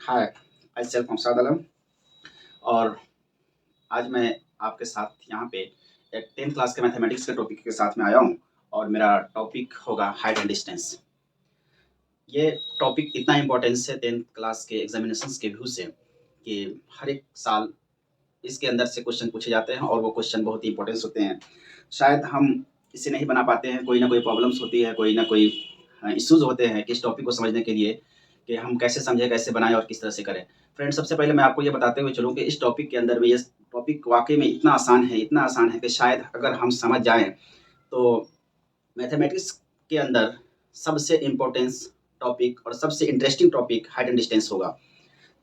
Hi, I self Mohammad आलम और आज मैं आपके साथ यहाँ पे एक 10th क्लास के मैथमेटिक्स के टॉपिक के साथ में आया हूँ और मेरा टॉपिक होगा हाइट एंड डिस्टेंस। ये टॉपिक इतना इम्पोर्टेंस है 10th क्लास के एग्जामिनेशंस के व्यू से कि हर एक साल इसके अंदर से क्वेश्चन पूछे जाते हैं और वो क्वेश्चन बहुत ही इंपॉर्टेंस होते हैं। शायद हम इसे नहीं बना पाते हैं, कोई ना कोई प्रॉब्लम्स होती है, कोई ना कोई इश्यूज़ होते हैं कि इस टॉपिक को समझने के लिए कि हम कैसे समझें, कैसे बनाएँ और किस तरह से करें। फ्रेंड्स, सबसे पहले मैं आपको ये बताते हुए चलूँ कि इस टॉपिक के अंदर में ये टॉपिक वाक़ई में इतना आसान है कि शायद अगर हम समझ जाएँ तो मैथमेटिक्स के अंदर सबसे इम्पोर्टेंस टॉपिक और सबसे interesting topic height and distance होगा।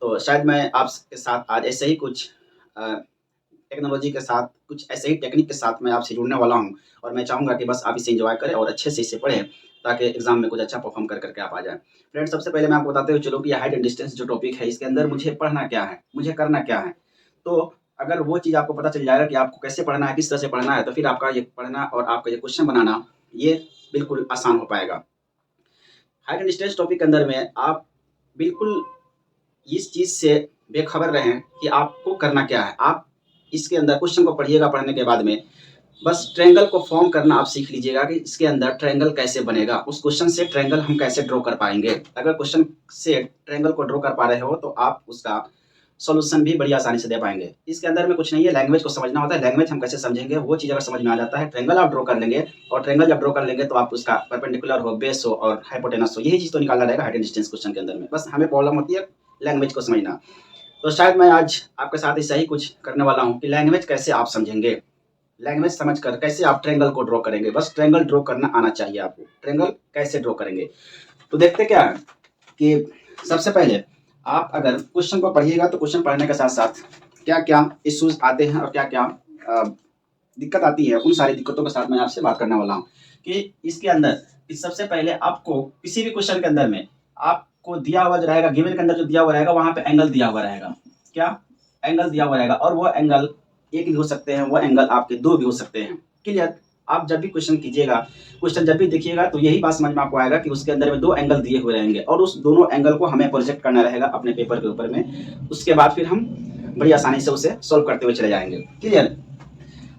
तो शायद मैं आपके साथ आज ऐसे ही कुछ टेक्नोलॉजी के साथ, कुछ ऐसे ही टेक्निक के साथ मैं आपसे जुड़ने वाला हूँ और मैं चाहूँगा कि बस आप इसे एन्जॉय करें और अच्छे से इसे पढ़ें ताकि एग्ज़ाम में कुछ अच्छा परफ़ॉर्म कर के आप आ जाएँ। फ्रेंड्स, सबसे पहले मैं आपको बताते हुए चलूँ कि ये हाइट एंड डिस्टेंस जो टॉपिक है, इसके अंदर मुझे पढ़ना क्या है, मुझे करना क्या है। तो अगर वो चीज़ आपको पता चल जाएगा कि आपको कैसे पढ़ना है, किस तरह से पढ़ना है, तो फिर आपका ये पढ़ना और आपका ये क्वेश्चन बनाना, ये बिल्कुल आसान हो पाएगा। हाइट एंड डिस्टेंस टॉपिक के अंदर में आप बिल्कुल इस चीज़ से बेखबर रहें कि आपको करना क्या है। आप इसके अंदर क्वेश्चन को पढ़िएगा, पढ़ने के बाद में बस ट्रायंगल को फॉर्म करना आप सीख लीजिएगा कि इसके अंदर ट्रायंगल कैसे बनेगा। उस क्वेश्चन से ट्रायंगल हम कैसे ड्रॉ कर पाएँगे। अगर क्वेश्चन से ट्रायंगल को ड्रॉ कर पा रहे हो तो आप उसका सॉल्यूशन भी बड़ी आसानी से दे पाएँगे। इसके अंदर में कुछ नहीं है, लैंग्वेज को समझना होता है। लैंग्वेज हम कैसे समझेंगे, वो चीज़ अगर समझ में आ जाता है, ट्रायंगल आप ड्रॉ कर लेंगे और ट्रायंगल जब ड्रॉ कर लेंगे तो आप उसका परपेंडिकुलर हो, बेस हो और हाइपोटेनस हो, यही चीज़ तो निकालना रहेगा हाइट एंड डिस्टेंस क्वेश्चन के अंदर में। बस हमें प्रॉब्लम होती है लैंग्वेज को समझना। तो शायद मैं आज आपके साथ ऐसा ही कुछ करने वाला हूँ कि लैंग्वेज कैसे आप समझेंगे, लैंग्वेज समझकर कैसे आप ट्रायंगल को ड्रॉ करेंगे। बस ट्रायंगल ड्रॉ करना आना चाहिए आपको। ट्रायंगल कैसे ड्रॉ करेंगे, तो देखते क्या है कि सबसे पहले आप अगर क्वेश्चन को पढ़िएगा तो क्वेश्चन पढ़ने के साथ साथ क्या क्या इश्यूज आते हैं और क्या क्या दिक्कत आती है, उन सारी दिक्कतों के साथ मैं आपसे बात करने वाला हूँ कि इसके अंदर कि सबसे पहले आपको किसी भी क्वेश्चन के अंदर में आपको दिया हुआ जो रहेगा, गिवन के अंदर जो दिया हुआ रहेगा, वहाँ पे एंगल दिया हुआ रहेगा। क्या एंगल दिया हुआ रहेगा और वो एंगल एक भी हो सकते हैं, वो एंगल आपके दो भी हो सकते हैं। क्लियर? आप जब भी क्वेश्चन कीजिएगा, क्वेश्चन जब भी देखिएगा तो यही बात समझ में आपको आएगा कि उसके अंदर में दो एंगल दिए हुए रहेंगे और उस दोनों एंगल को हमें प्रोजेक्ट करना रहेगा अपने पेपर के ऊपर में। उसके बाद फिर हम बड़ी आसानी से उसे सॉल्व करते हुए चले जाएंगे। क्लियर?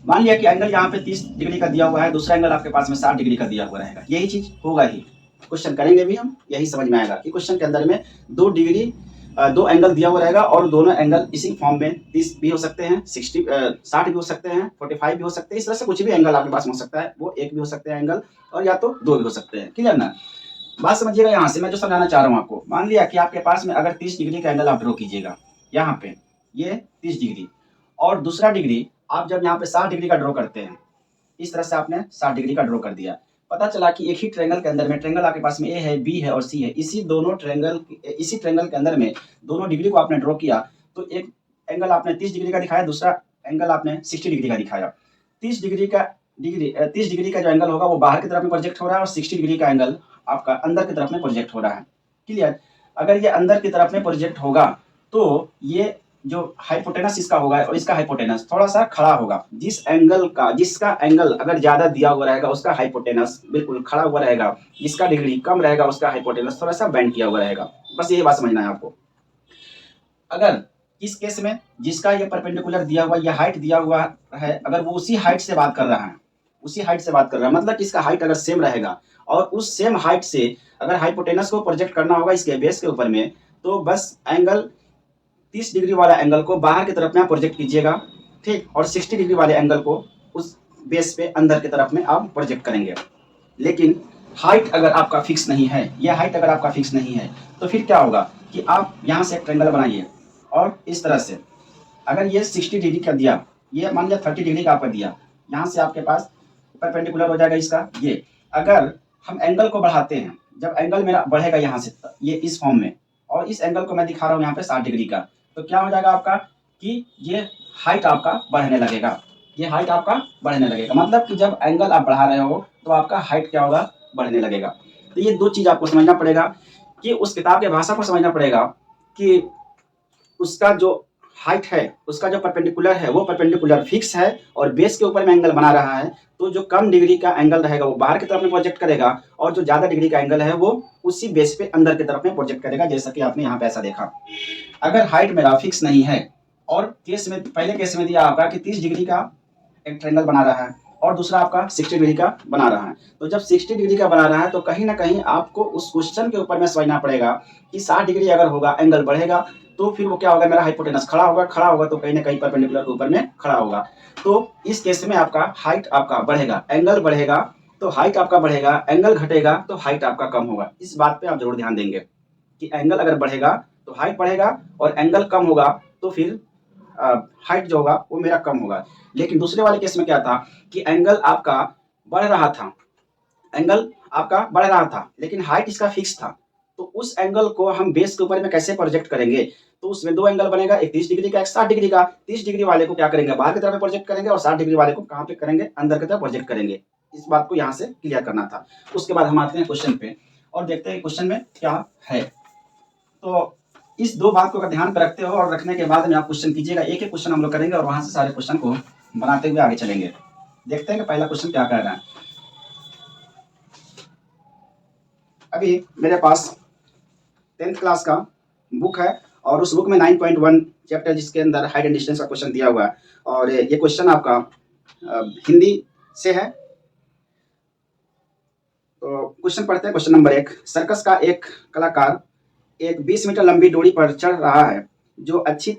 मान लिया कि एंगल यहाँ पे 30 डिग्री का दिया हुआ है, दूसरा एंगल आपके पास में 60 डिग्री का दिया हुआ रहेगा। यही चीज होगा ही, क्वेश्चन करेंगे भी हम, यही समझ में आएगा कि क्वेश्चन के अंदर में दो एंगल दिया हुआ रहेगा और दोनों एंगल इसी फॉर्म में 30 भी हो सकते हैं, 60 भी हो सकते हैं, 45 भी हो सकते हैं। इस तरह से कुछ भी एंगल आपके पास हो सकता है, वो एक भी हो सकते हैं एंगल और या तो दो भी हो सकते हैं। क्लियर ना? बात समझिएगा। यहाँ से मैं जो समझाना चाह रहा हूँ आपको, मान लिया कि आपके पास में अगर 30 डिग्री का एंगल आप ड्रॉ कीजिएगा, यहाँ पे ये 30 डिग्री और दूसरा डिग्री आप जब यहाँ पे 60 डिग्री का ड्रॉ करते हैं, इस तरह से आपने 60 डिग्री का ड्रॉ कर दिया। पता चला कि एक ही ट्रायंगल के अंदर में, ट्रायंगल आपके पास में ए है, बी है और सी है, इसी ट्रायंगल के अंदर में दोनों डिग्री को आपने ड्रॉ किया तो एक एंगल आपने 30 डिग्री का दिखाया, दूसरा एंगल आपने 60 डिग्री का दिखाया। 30 डिग्री का जो एंगल होगा वो बाहर की तरफ में प्रोजेक्ट हो रहा है और 60 डिग्री का एंगल आपका अंदर की तरफ में प्रोजेक्ट हो रहा है। क्लियर? अगर ये अंदर की तरफ में प्रोजेक्ट होगा तो ये जो हाइपोटेनस इसका होगा और इसका हाइपोटेनस थोड़ा सा खड़ा होगा। जिसका एंगल अगर ज्यादा दिया हुआ रहेगा उसका हाइपोटेनस बिल्कुल खड़ा हुआ रहेगा, जिसका डिग्री कम रहेगा उसका हाइपोटेनस थोड़ा सा बेंड किया हुआ रहेगा। बस यही बात समझना है आपको। अगर इस केस में जिसका ये परपेंडिकुलर दिया हुआ, ये हाइट दिया हुआ है, अगर वो उसी हाइट से बात कर रहा है, मतलब कि इसका हाइट अगर सेम रहेगा और उस सेम हाइट से अगर हाइपोटेनस को प्रोजेक्ट करना होगा इसके बेस के ऊपर में, तो बस एंगल 30 डिग्री वाला एंगल को बाहर की तरफ में आप प्रोजेक्ट कीजिएगा, ठीक, और 60 डिग्री वाले एंगल को उस बेस पे अंदर की तरफ में आप प्रोजेक्ट करेंगे। लेकिन हाइट अगर आपका फिक्स नहीं है, यह हाइट अगर आपका फिक्स नहीं है, तो फिर क्या होगा कि आप यहाँ से एक ट्रायंगल बनाइए और इस तरह से अगर ये 60 डिग्री का दिया, ये मान लिया 30 डिग्री का आपका दिया, यहाँ से आपके पास परपेंडिकुलर हो जाएगा इसका ये। अगर हम एंगल को बढ़ाते हैं, जब एंगल मेरा बढ़ेगा यहाँ से ये इस फॉर्म में और इस एंगल को मैं दिखा रहा हूँ यहाँ पे 60 डिग्री का, तो क्या हो जाएगा आपका कि ये हाइट आपका बढ़ने लगेगा। ये हाइट आपका बढ़ने लगेगा, मतलब कि जब एंगल आप बढ़ा रहे हो तो आपका हाइट क्या होगा, बढ़ने लगेगा। तो ये दो चीज आपको समझना पड़ेगा कि उस किताब के भाषा को समझना पड़ेगा कि उसका जो हाइट है उसका जो परपेंडिकुलर है वो परपेंडिकुलर फिक्स है और बेस के ऊपर में एंगल बना रहा है, तो जो कम डिग्री का एंगल रहेगा वो बाहर की तरफ में प्रोजेक्ट करेगा और जो ज़्यादा डिग्री का एंगल है वो उसी बेस पे अंदर की तरफ में प्रोजेक्ट करेगा, जैसा कि आपने यहाँ पे ऐसा देखा। अगर हाइट मेरा फिक्स नहीं है और केस में पहले केस में दिया आपका कि 30 डिग्री का एक ट्रायंगल बना रहा है और दूसरा आपका 60 डिग्री का बना रहा है, तो जब 60 डिग्री का बना रहा है तो कहीं ना कहीं आपको उस क्वेश्चन के ऊपर में समझना पड़ेगा कि 60 डिग्री अगर होगा एंगल बढ़ेगा तो फिर वो क्या होगा, मेरा हाइपोटेनस खड़ा होगा तो कहीं ना कहीं परपेंडिकुलर के ऊपर में खड़ा होगा। तो इस केस में आपका हाइट आपका बढ़ेगा, एंगल बढ़ेगा तो हाइट आपका बढ़ेगा, एंगल घटेगा तो हाइट आपका कम होगा। इस बात पे आप जरूर ध्यान देंगे कि एंगल अगर बढ़ेगा तो हाइट बढ़ेगा और एंगल कम होगा तो फिर हाइट जो होगा वो मेरा कम होगा। लेकिन दूसरे वाले केस में क्या था कि एंगल आपका बढ़ रहा था, एंगल आपका बढ़ रहा था लेकिन हाइट इसका फिक्स था, तो उस एंगल को हम बेस के ऊपर में कैसे प्रोजेक्ट करेंगे, तो उसमें दो एंगल बनेगा, एक 30 डिग्री का एक 60 डिग्री का। 30 डिग्री वाले को क्या करेंगे, बाहर की तरफ प्रोजेक्ट करेंगे और 60 डिग्री वाले को कहाँ पे करेंगे, अंदर की तरफ प्रोजेक्ट करेंगे। इस बात को यहाँ से क्लियर करना था। उसके बाद हम आते हैं क्वेश्चन पे और देखते हैं क्वेश्चन में क्या है। तो इस दो बात को अगर ध्यान पे रखते हो और रखने के बाद में आप क्वेश्चन कीजिएगा, एक एक क्वेश्चन हम लोग करेंगे और वहां से सारे क्वेश्चन को बनाते हुए आगे चलेंगे। देखते हैं कि पहला क्वेश्चन क्या कह रहा है। अभी मेरे पास 10th क्लास का बुक है और उस बुक में 9.1 चैप्टर जिसके अंदर हाइट एंड डिस्टेंस का क्वेश्चन दिया हुआ है और ये क्वेश्चन आपका हिंदी से है। तो क्वेश्चन पढ़ते हैं। क्वेश्चन नंबर 1, सर्कस का एक कलाकार एक 20 मीटर लंबी डोरी पर चढ़ रहा है जो अच्छी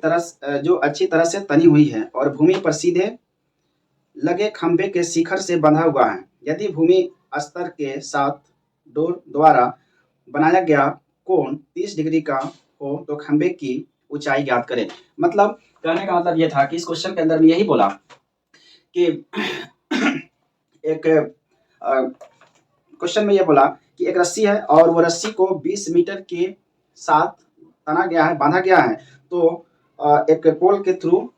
तरह से तनी हुई है और भूमि पर सीधे लगे खंभे के शिखर से बंधा हुआ है। यदि भूमि स्तर के साथ डोर द्वारा बनाया गया कोण 30 डिग्री का हो तो खंभे की ऊंचाई ज्ञात करें। मतलब कहने का मतलब ये था कि इस क्वेश्चन के अंदर में यही बोला कि एक क्वेश्चन में ये बोला कि एक रस्सी है और वो रस्सी को 20 मीटर के साथ तना गया है, बांधा गया है। तो एक पोल के थ्रू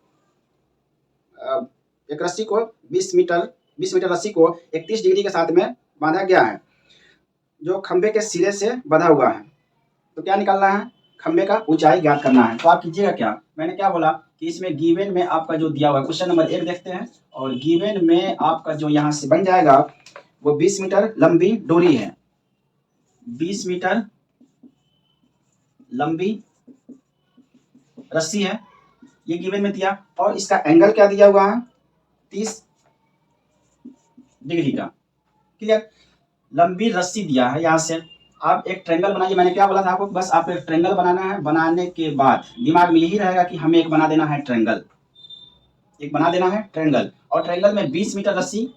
एक रस्सी को 20 मीटर रस्सी को 31 डिग्री के साथ में बांधा गया है जो खंबे के सिरे से बंधा हुआ है। तो क्या निकालना है, खंबे का ऊंचाई ज्ञात करना है। तो आप कीजिएगा क्या, मैंने क्या बोला कि इसमें गिवन में आपका जो दिया हुआ है क्वेश्चन नंबर 1 देखते हैं और गिवन में आपका जो यहाँ से बन जाएगा वो 20 मीटर लंबी डोरी है, 20 मीटर लंबी रस्सी है, ये गिवन में दिया और इसका एंगल क्या दिया हुआ है 30 डिग्री का। क्लियर, लंबी रस्सी दिया है, यहाँ से आप एक ट्रायंगल बनाइए। मैंने क्या बोला था आपको, बस आप एक ट्रायंगल बनाना है, बनाने के बाद दिमाग में यही रहेगा कि हमें एक बना देना है ट्रायंगल, एक बना देना है ट्रायंगल और ट्रायंगल में 20 मीटर रस्सी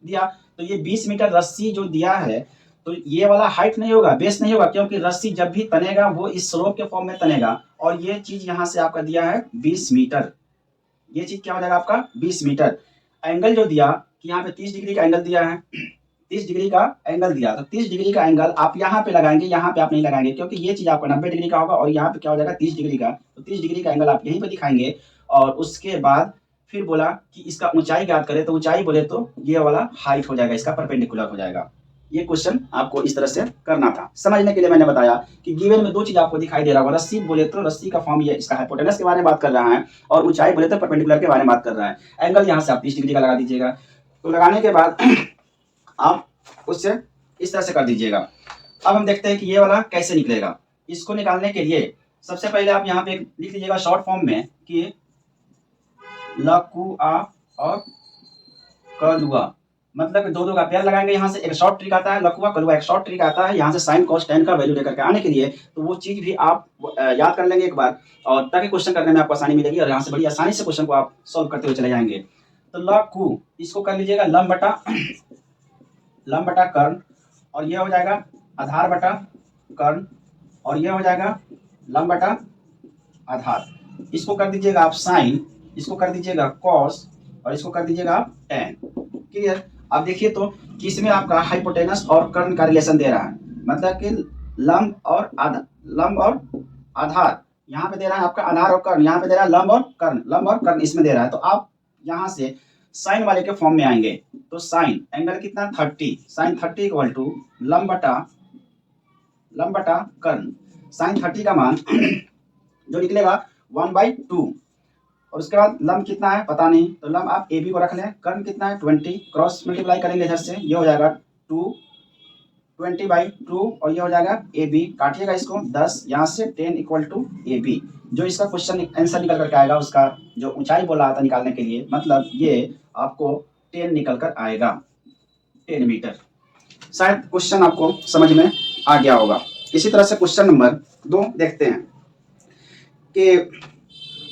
दिया। तो ये 20 मीटर रस्सी जो दिया है तो ये वाला हाइट नहीं होगा, बेस नहीं होगा, क्योंकि रस्सी जब भी तनेगा वो इस स्लोप के फॉर्म में तनेगा और ये चीज यहाँ से आपका दिया है 20 मीटर, ये चीज क्या हो जाएगा आपका 20 मीटर। एंगल जो दिया कि यहाँ पे 30 डिग्री का एंगल दिया है, 30 डिग्री का एंगल दिया, तो 30 डिग्री का एंगल आप यहाँ पे लगाएंगे, यहाँ पे आप नहीं लगाएंगे क्योंकि ये चीज आपका 90 डिग्री का होगा और यहाँ पे क्या हो जाएगा 30 डिग्री का। तो 30 डिग्री का एंगल आप यहीं पे दिखाएंगे और उसके बाद फिर बोला कि इसका ऊंचाई ज्ञात करें, तो ऊंचाई बोले तो ये वाला हाइट हो जाएगा, इसका परपेंडिकुलर हो जाएगा। ये क्वेश्चन आपको इस तरह से करना था। समझने के लिए मैंने बताया कि गिवन में दो चीज आपको दिखाई दे रहा होगा, रस्सी बोले तो रस्सी का फॉर्म ये इसका हाइपोटेनस के बारे में बात कर रहा है और ऊंचाई बोले तो परपेंडिकुलर के बारे में बात कर रहा है। एंगल यहाँ से आप 30 डिग्री का लगा दीजिएगा। तो लगाने के बाद आप उससे इस तरह से कर दीजिएगा। अब हम देखते हैं कि ये वाला कैसे निकलेगा। इसको निकालने के लिए सबसे पहले आप यहाँ पे लिख लीजिएगा शॉर्ट फॉर्म में कि लकुआ और कलुआ, मतलब दो का पेयर लगाएंगे। यहाँ से एक शॉर्ट ट्रिक आता है, लकुआ कलुआ एक शॉर्ट ट्रिक आता है, यहाँ से साइन कॉस टेन का वैल्यू लेकर के आने के लिए। तो वो चीज भी आप याद कर लेंगे एक बार और ताकि क्वेश्चन करने में आपको आसानी मिलेगी और यहाँ से बड़ी आसानी से क्वेश्चन को आप सॉल्व करते हुए चले जाएंगे। तो लकु इसको कर लीजिएगा लंब बटा कर्ण और यह हो जाएगा आधार बटा कर्ण और यह हो जाएगा लंब बटा आधार। इसको कर दीजिएगा आप साइन, इसको कर दीजिएगा कॉस और इसको कर दीजिएगा आप टेन। क्लियर, अब देखिए तो कि इसमें आपका हाइपोटेनस और कर्ण का रिलेशन दे रहा है, मतलब कि लंब और आधार यहाँ पे दे रहा है आपका आधार और कर्ण, यहाँ पे दे रहा है लंब और कर्ण इसमें दे रहा है। तो आप यहाँ से साइन वाले के फॉर्म में आएंगे तो साइन एंगल कितना 30, साइन 30 इक्वल टू लंब बटा कर्ण। साइन 30 का मान जो निकलेगा 1/2 और उसके बाद लंब कितना है पता नहीं, तो लंब आप ए बी को रख लें। कर्ण कितना है 20, क्रॉस मल्टीप्लाई करेंगे इधर से, ये हो जाएगा 20/2 और ये हो जाएगा ए बी। काटिएगा इसको 10, यहाँ से 10 इक्वल टू ए बी। जो इसका क्वेश्चन आंसर निकल करके आएगा, उसका जो ऊंचाई बोला था निकालने के लिए, मतलब ये आपको 10 निकल कर आएगा, 10 मीटर। शायद क्वेश्चन आपको समझ में आ गया होगा। इसी तरह से क्वेश्चन नंबर 2 देखते हैं कि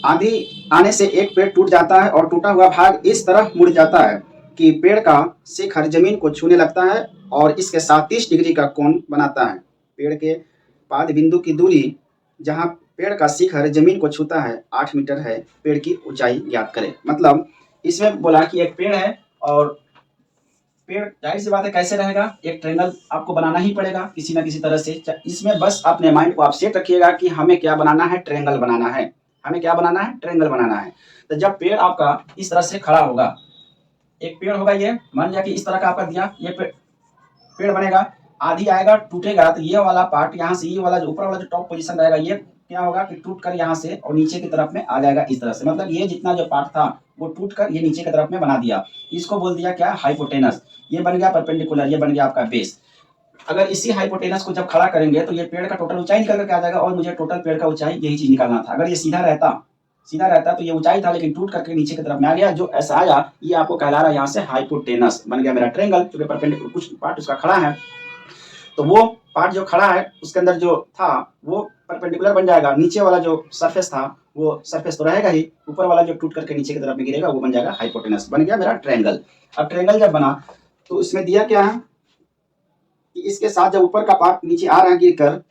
आंधी आने से एक पेड़ टूट जाता है और टूटा हुआ भाग इस तरह मुड़ जाता है कि पेड़ का शिखर जमीन को छूने लगता है और इसके साथ 30 डिग्री का कोण बनाता है। पेड़ के पाद बिंदु की दूरी जहां पेड़ का शिखर जमीन को छूता है 8 मीटर है। पेड़ की ऊंचाई ज्ञात करें। मतलब इसमें बोला कि एक पेड़ है और पेड़ जाहिर सी बात है कैसे रहेगा, एक ट्रायंगल आपको बनाना ही पड़ेगा किसी ना किसी तरह से। इसमें बस अपने माइंड को आप सेट रखिएगा कि हमें क्या बनाना है, ट्रायंगल बनाना है। हमें क्या बनाना है, ट्रायंगल बनाना है। तो जब पेड़ आपका इस तरह से खड़ा होगा, एक पेड़ होगा, ये मान लिया कि इस तरह का आपका दिया, ये पेड़ बनेगा, आधी आएगा टूटेगा, तो ये वाला पार्ट यहाँ से, ये वाला जो ऊपर वाला जो टॉप पोजीशन रहेगा, ये क्या होगा कि टूट कर यहाँ से और नीचे की तरफ में आ जाएगा इस तरह से। मतलब ये जितना जो पार्ट था वो टूट कर ये नीचे की तरफ में बना दिया। इसको बोल दिया क्या, हाइपोटेनस। ये बन गया परपेंडिकुलर, ये बन गया आपका बेस। अगर इसी हाइपोटेनस को जब खड़ा करेंगे तो ये पेड़ का टोटल ऊंचाई निकल करके आ जाएगा और मुझे टोटल पेड़ का ऊंचाई यही चीज निकालना था। अगर ये सीधा रहता तो ये ऊंचाई था, लेकिन टूट करके नीचे की तरफ में आ गया। जो ऐसा आया ये आपको कहला रहा है यहाँ से हाइपोटेनस। बन गया मेरा ट्रायंगल, क्योंकि परपेंडिकुलर कुछ पार्ट उसका खड़ा है, तो वो पार्ट जो खड़ा है उसके अंदर जो था वो परपेंडिकुलर बन जाएगा। नीचे वाला जो सरफेस था वो सरफेस तो रहेगा ही, ऊपर वाला जो टूट करके नीचे की तरफ में गिरेगा वो बन जाएगा हाइपोटेनस। बन गया मेरा ट्रायंगल। अब ट्रायंगल जब बना तो इसमें दिया क्या है कि इसके साथ जब ऊपर का पार्ट नीचे आ रहा है गिरकर,